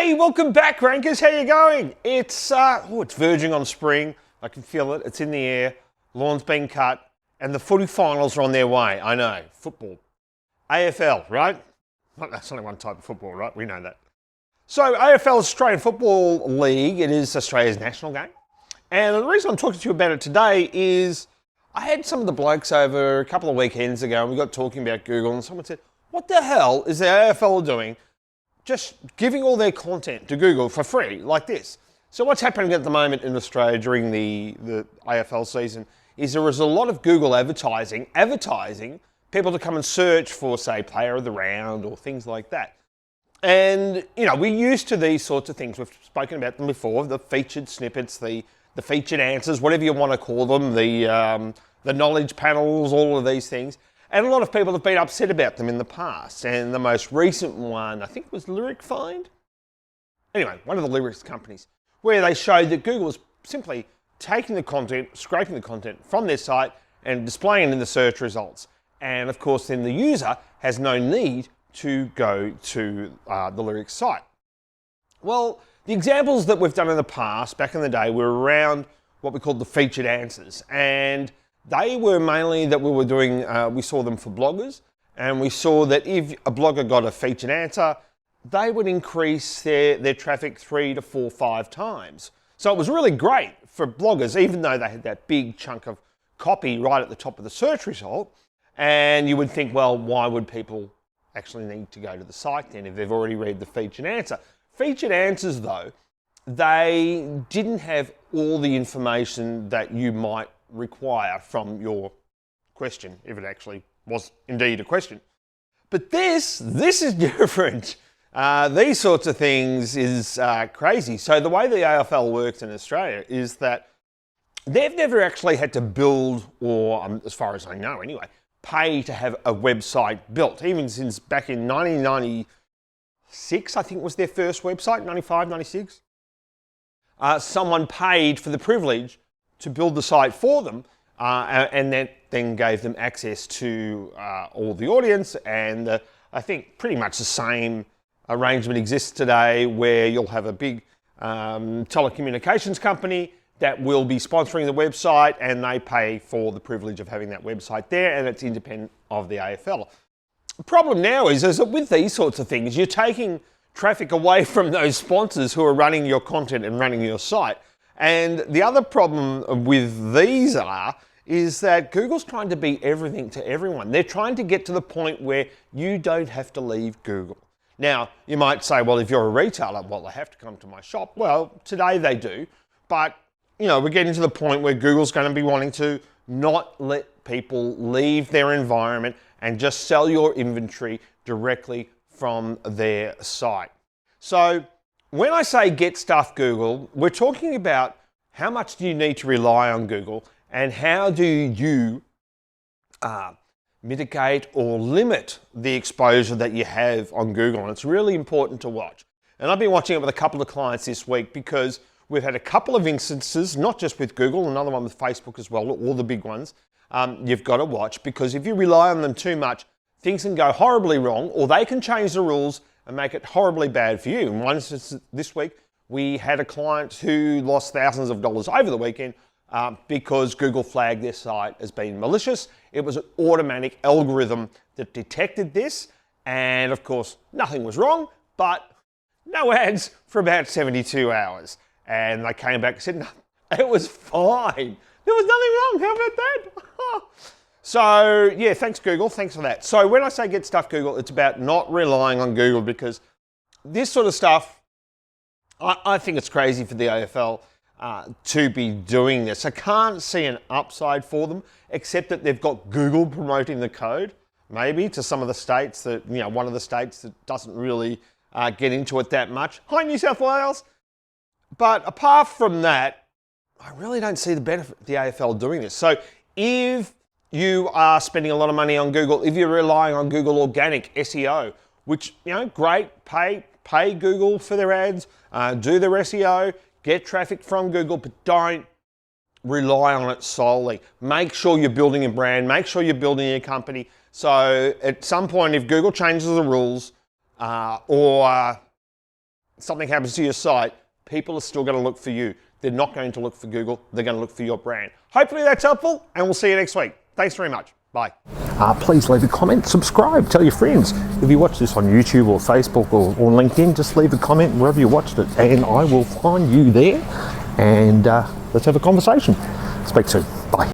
Hey, welcome back, Rankers. How you going? It's verging on spring. I can feel it. It's in the air. Lawn's been cut, and the footy finals are on their way. I know, football, AFL, right? Well, that's only one type of football, right? We know that. So AFL, Australian Football League. It is Australia's national game, and the reason I'm talking to you about it today is I had some of the blokes over a couple of weekends ago, and we got talking about Google, and someone said, "What the hell is the AFL doing? Just giving all their content to Google for free like this." So what's happening at the moment in Australia during the AFL season is there is a lot of Google advertising people to come and search for, say, player of the round or things like that. And, you know, we're used to these sorts of things. We've spoken about them before, the featured snippets, the featured answers, whatever you want to call them, the knowledge panels, all of these things. And a lot of people have been upset about them in the past. And the most recent one, I think, was Lyric Find. Anyway, one of the lyrics companies, where they showed that Google was simply taking the content, scraping the content from their site and displaying it in the search results. And of course, then the user has no need to go to the Lyrics site. Well, the examples that we've done in the past, back in the day, were around what we called the featured answers. And they were mainly that we were doing, we saw them for bloggers, and we saw that if a blogger got a featured answer, they would increase their traffic 3 to 4, 5 times. So it was really great for bloggers, even though they had that big chunk of copy right at the top of the search result. And you would think, well, why would people actually need to go to the site then if they've already read the featured answer? Featured answers, though, they didn't have all the information that you might require from your question, if it actually was indeed a question. But this is different. These sorts of things is crazy. So the way the AFL works in Australia is that they've never actually had to build, or as far as I know anyway, pay to have a website built. Even since back in 1996, I think was their first website, 95, 96. Someone paid for the privilege to build the site for them, and that then gave them access to all the audience. And I think pretty much the same arrangement exists today, where you'll have a big telecommunications company that will be sponsoring the website, and they pay for the privilege of having that website there, and it's independent of the AFL. The problem now is that with these sorts of things, you're taking traffic away from those sponsors who are running your content and running your site. And the other problem with these is that Google's trying to be everything to everyone. They're trying to get to the point where you don't have to leave Google. Now, you might say, well, if you're a retailer, well, they have to come to my shop. Well, today they do. But, you know, we're getting to the point where Google's going to be wanting to not let people leave their environment and just sell your inventory directly from their site. So when I say get stuff Google, we're talking about how much do you need to rely on Google, and how do you mitigate or limit the exposure that you have on Google. And it's really important to watch. And I've been watching it with a couple of clients this week, because we've had a couple of instances, not just with Google, another one with Facebook as well, all the big ones. You've got to watch, because if you rely on them too much, things can go horribly wrong, or they can change the rules and make it horribly bad for you. In one instance this week, we had a client who lost thousands of dollars over the weekend because Google flagged their site as being malicious. It was an automatic algorithm that detected this, and of course, nothing was wrong, but no ads for about 72 hours. And they came back and said, no, it was fine. There was nothing wrong. How about that? So yeah, thanks Google, thanks for that. So when I say get stuff Google, it's about not relying on Google, because this sort of stuff, I think it's crazy for the AFL to be doing this. I can't see an upside for them, except that they've got Google promoting the code, maybe to some of the states that, you know, one of the states that doesn't really get into it that much. Hi, New South Wales. But apart from that, I really don't see the benefit of the AFL doing this. So if you are spending a lot of money on Google, if you're relying on Google organic SEO, which, you know, great, pay Google for their ads, do their SEO, get traffic from Google, but don't rely on it solely. Make sure you're building a brand, make sure you're building your company. So at some point, if Google changes the rules or something happens to your site, people are still going to look for you. They're not going to look for Google. They're going to look for your brand. Hopefully that's helpful, and we'll see you next week. Thanks very much. Bye. Please leave a comment, subscribe, tell your friends. If you watch this on YouTube or Facebook or LinkedIn, just leave a comment wherever you watched it, and I will find you there, and let's have a conversation. Speak soon.